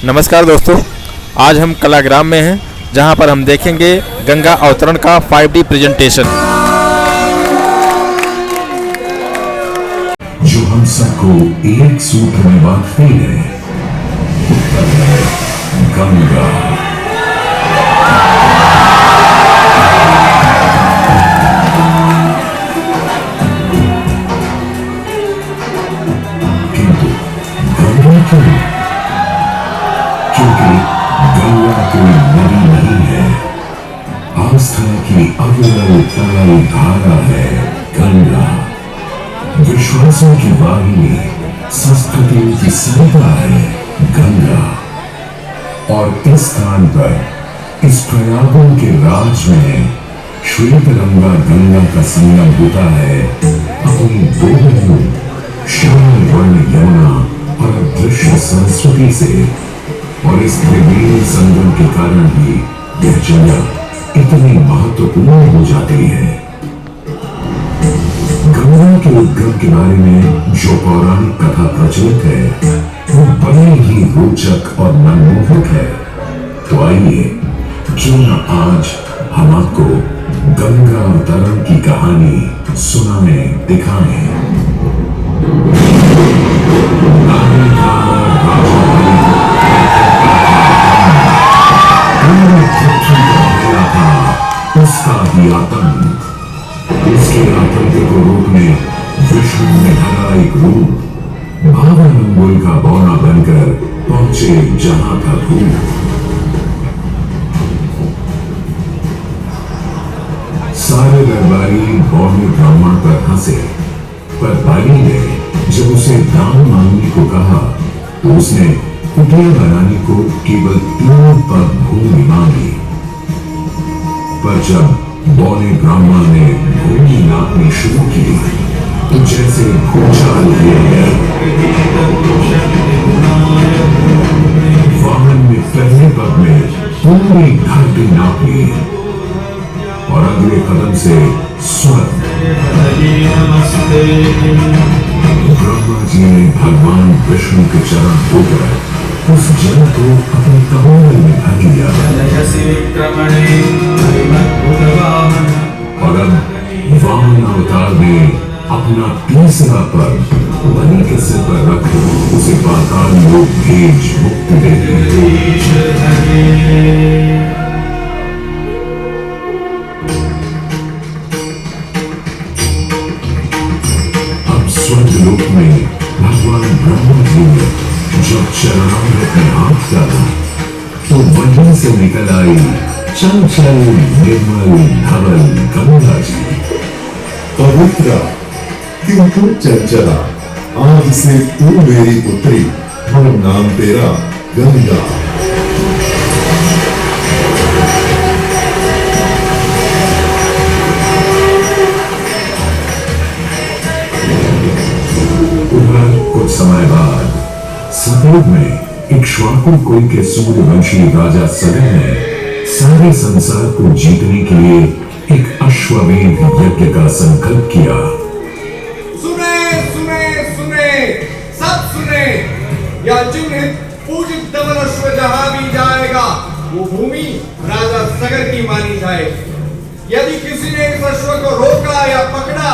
नमस्कार दोस्तों, आज हम कलाग्राम में हैं जहां पर हम देखेंगे गंगा अवतरण का 5D प्रेजेंटेशन। जो हम सबको एक सूत्र में बांधती है, उत्तर है गंगा। किंतु गंगा क्यों? क्योंकि गंगा कोई नदी नहीं है, आस्था की अविरल तरल धारा है गंगा। विश्वासों की वाहिनी, संस्कृतियों की सरिता है गंगा। और इस स्थान पर, इस प्रयागों के राज में श्वेत रंगा गंगा का संगम होता है अपनी दो बहनों श्याम वर्ण यमुना और अदृश्य सरस्वती से। और इस त्रिवेणी संगम के कारण भी यह जगह इतनी महत्वपूर्ण हो जाती है। गंगा के उद्गम के बारे में जो पौराणिक कथा प्रचलित है वो बड़ी ही रोचक और मनमोहक है। तो आइए क्यों न आज हम आपको गंगा अवतरण की कहानी सुनाएं, दिखाएं। उसका ही आतंक, उसके आतंक को रोकने विष्णु ने धरा एक रूप। भावन मंगोल का बौना बनकर पहुंचे जहां था धूप। सारे दरबारी बौने ब्राह्मण पर हंसे, पर बाली ने जब उसे दान मांगने को कहा तो उसने कुटिया बनाने को केवल 3 पग भूमि मांगी। पर जब बौने ब्राह्मण ने भूमि नापनी शुरू की तो जैसे भूचाल गया। वाहन ने पहले पग में पूरी धरती नापी और अगले कदम से स्वर्ग। ब्रह्मा जी ने भगवान विष्णु के चरण धोकर उस जल को अपने कमंडल में भर लिया। और अब वामन अवतार में अपना तीसरा पग बलि के सिर पर रख उसे पाताल लोक भेज मुक्ति दे दी। अब स्वर्ग लोक में भगवान ब्रह्मा जी ने जब चरणामृत में हाथ डाला तो वहीं से निकल आई चंचल निर्मल धवल गंगा जी। पवित्र किंतु चंचला, आज से तू मेरी पुत्री, और नाम तेरा गंगा। कुछ समय बाद सतयुग में इक्ष्वाकु कुल के सूर्यवंशी राजा सगर ने सारे संसार को जीतने के लिए एक अश्वमेध यज्ञ का संकल्प किया। सुने सुने सुने, सब सुने, या जिन्हें पूजित धवल अश्व जहां भी जाएगा वो भूमि राजा सगर की मानी जाएगी। यदि किसी ने इस अश्व को रोका या पकड़ा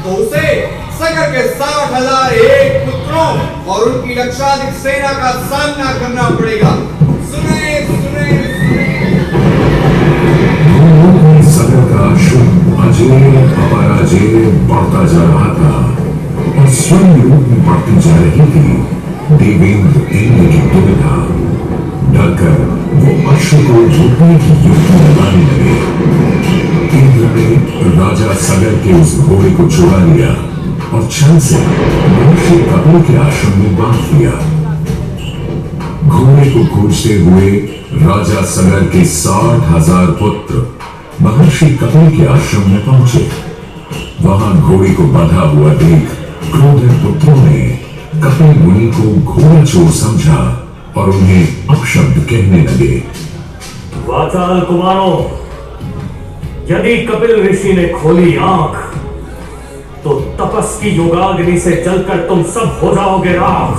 तो उसे सगर के 60,001 पुत्रों और उनकी लक्षाधिक सेना का सामना करना पड़ेगा। सुने सुने सुने। सगर का अश्व अजेय अपराजेय बढ़ता जा रहा था और स्वयं रूप में बढ़ती जा रही थी देवेंद्र इंद्र की दुविधा। डरकर वो अश्व को रोकने की युक्ति लगाने लगे। इंद्र ने राजा सगर के उस घोड़े को चुरा लिया और छल से महर्षि कपिल के आश्रम में बांध दिया। घोड़े को खोजते हुए राजा सगर के 60,000 पुत्र महर्षि कपिल के आश्रम में पहुंचे। वहां घोड़े को बंधा हुआ देख क्रोधित पुत्रों ने कपिल मुनि को घोड़ा चोर समझा और उन्हें अपशब्द कहने लगे। वाचाल कुमारों, यदि कपिल ऋषि ने खोली आंख तो तपस की योगाग्नि से जलकर तुम सब हो जाओगे राख।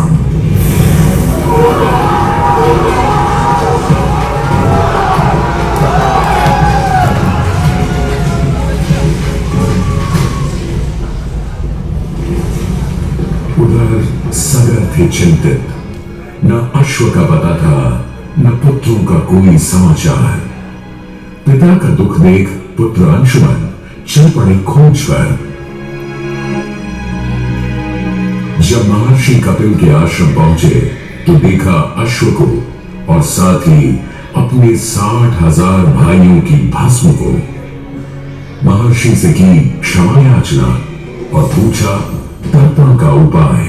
चिंतित। न अश्व का पता था, न पुत्रों का कोई समाचार। पिता का दुख देख पुत्र अंशुमन चल पड़े खोज पर। जब महर्षि कपिल के आश्रम पहुंचे तो देखा अश्व को और साथ ही अपने 60,000 भाइयों की भस्म को। महर्षि से की क्षमा याचना और पूछा तर्पण का उपाय।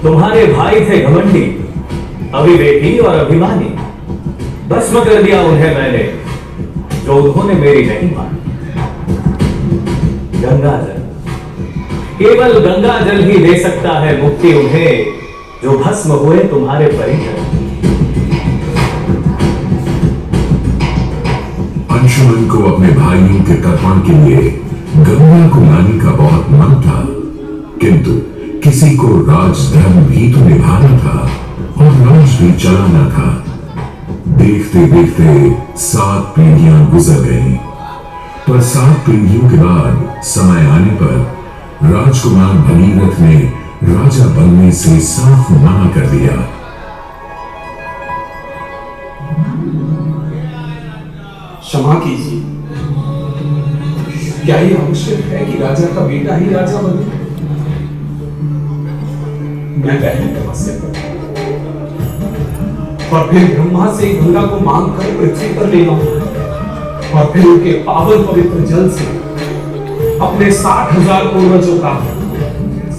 तुम्हारे भाई थे घमंडी, अविवेकी और अभिमानी। भस्म कर दिया उन्हें मैंने, जो उन्होंने मेरी नहीं मानी। गंगाजल, केवल गंगाजल ही दे सकता है मुक्ति उन्हें, जो भस्म हुए तुम्हारे परिजन। अंशुमन को अपने भाइयों के तर्पण के लिए गंगा को लाने का बहुत मन था, किंतु किसी को राजधर्म भी तो निभाना था और राज भी चलाना था। देखते देखते 7 पीढ़ियां गुजर गईं, पर 7 पीढ़ियों के बाद समय आने पर राजकुमार भगीरथ ने राजा बनने से साफ मना कर दिया। क्षमा कीजिए, क्या ये आवश्यक है कि राजा का बेटा ही राजा बने? मैं पहले तपस्या करूं और फिर ब्रह्मा से गंगा को मांग कर पृथ्वी पर ले आऊं और फिर उनके पावन पवित्र जल से अपने 60,000 पूर्वजों का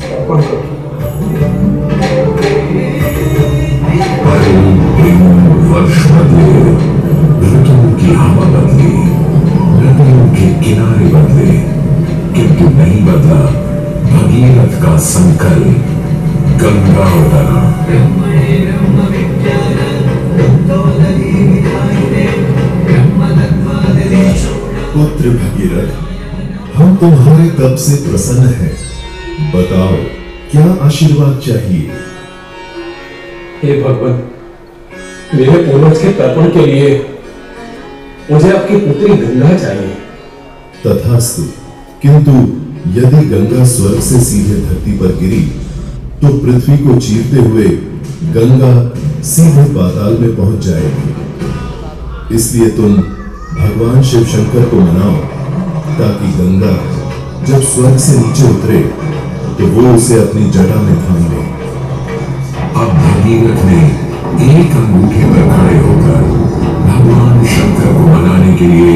अर्पण करूं। वर्ष बदले, ऋतुओं की हवा बदली, नदियों के किनारे बदले, किंतु नहीं बदला भगीरथ का संकल्प, गंगा उतरा। पुत्र भगीरथ, हम तुम्हारे तप से प्रसन्न हैं। बताओ क्या आशीर्वाद चाहिए? हे भगवान, मेरे पूर्वज के तर्पण के लिए मुझे आपकी पुत्री गंगा चाहिए। तथास्तु, किंतु यदि गंगा स्वर्ग से सीधे धरती पर गिरी तो पृथ्वी को चीरते हुए गंगा सीधे पाताल में पहुंच जाएगी। इसलिए तुम भगवान शिव शंकर को मनाओ ताकि गंगा जब स्वर्ग से नीचे उतरे तो वो उसे अपनी जटा में थाम ले। अब भगीरथ ने एक अंगूठे पर खड़े होकर भगवान शंकर को मनाने के लिए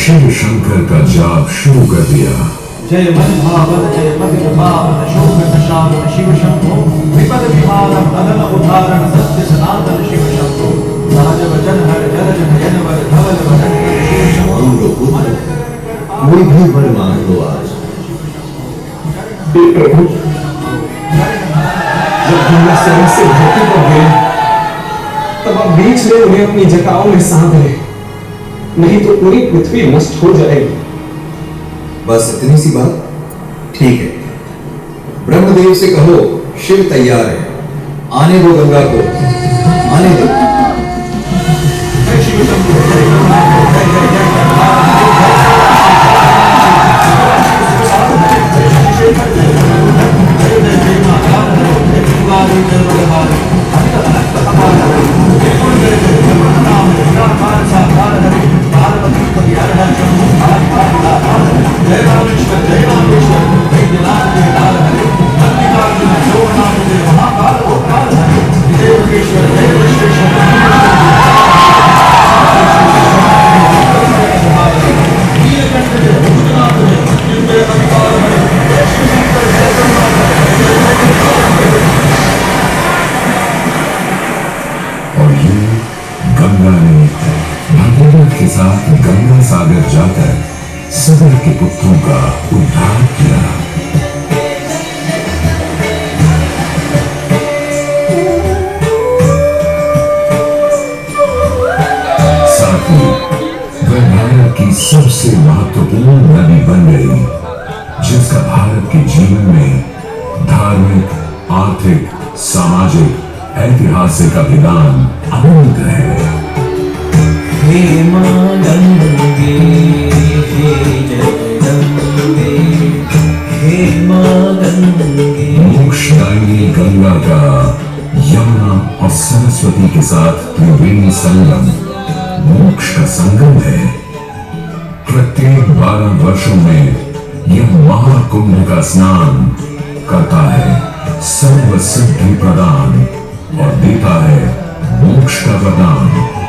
शिव शंकर का जाप शुरू कर दिया। जय मन भावन जय पति पावन शोक प्रशांत शिव शंभो विपद विहारम अदल उदाहरण सत्य सनातन शिव शंभो सहज वचन हर जल नयन वर धवल वदन शिव शंभो। कोई भी वर मांग लो आज। प्रभु, जब गंगा स्वर्ग से धरती पर गिरी तब आप बीच में उन्हें अपनी जटाओं में सांध ले, नहीं तो पूरी पृथ्वी नष्ट हो जाएगी। बस इतनी सी बात? ठीक है, ब्रह्मदेव से कहो शिव तैयार है, आने दो गंगा को, आने दो। शिव शंभो जय के साथ गंगा सागर जाकर सगर के पुत्रों का उद्धार किया। साथ ही वह भारत की सबसे महत्वपूर्ण नदी बन गई, जिसका भारत के जीवन में धार्मिक, आर्थिक, सामाजिक, ऐतिहासिक अभिदान अनंत है। हे मां गंगे हे जगदम्बे, हे मां गंगे। मोक्षदायिनी गंगा का यमुना और सरस्वती के साथ त्रिवेणी संगम मोक्ष का संगम है। प्रत्येक 12 वर्षों में यह महाकुंभ का स्नान करता है सर्व सिद्धि प्रदान और देता है मोक्ष का वरदान।